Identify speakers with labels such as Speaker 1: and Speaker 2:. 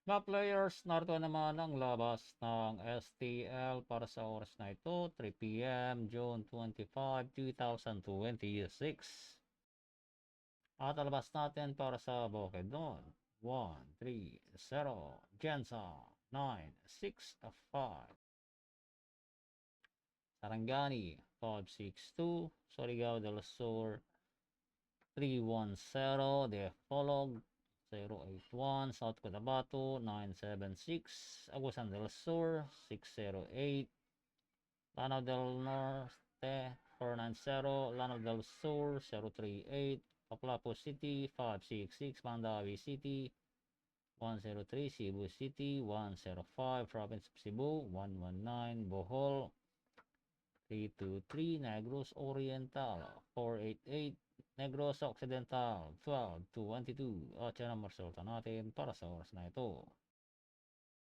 Speaker 1: Mga players, narito naman ang labas ng STL para sa oras na ito, 3 p.m. June 25, 2026. At alabas natin para sa Bukidnon, 1, 3, 0, Jensa, 9, 6, 5. Sarangani, 562, Surigao del Sur, 310, Folog, 081, South Cotabato, 976, Agusan del Sur, 608, Lanao del Norte, 490, Lanao del Sur, 038, Paplapo City, 566, Mandawi City, 103, Cebu City, 105, Province of Cebu, 119, Bohol, 323, Negros Oriental, 488, Negros Occidental, 12, 212. At yan ang resulta natin para sa oras na ito.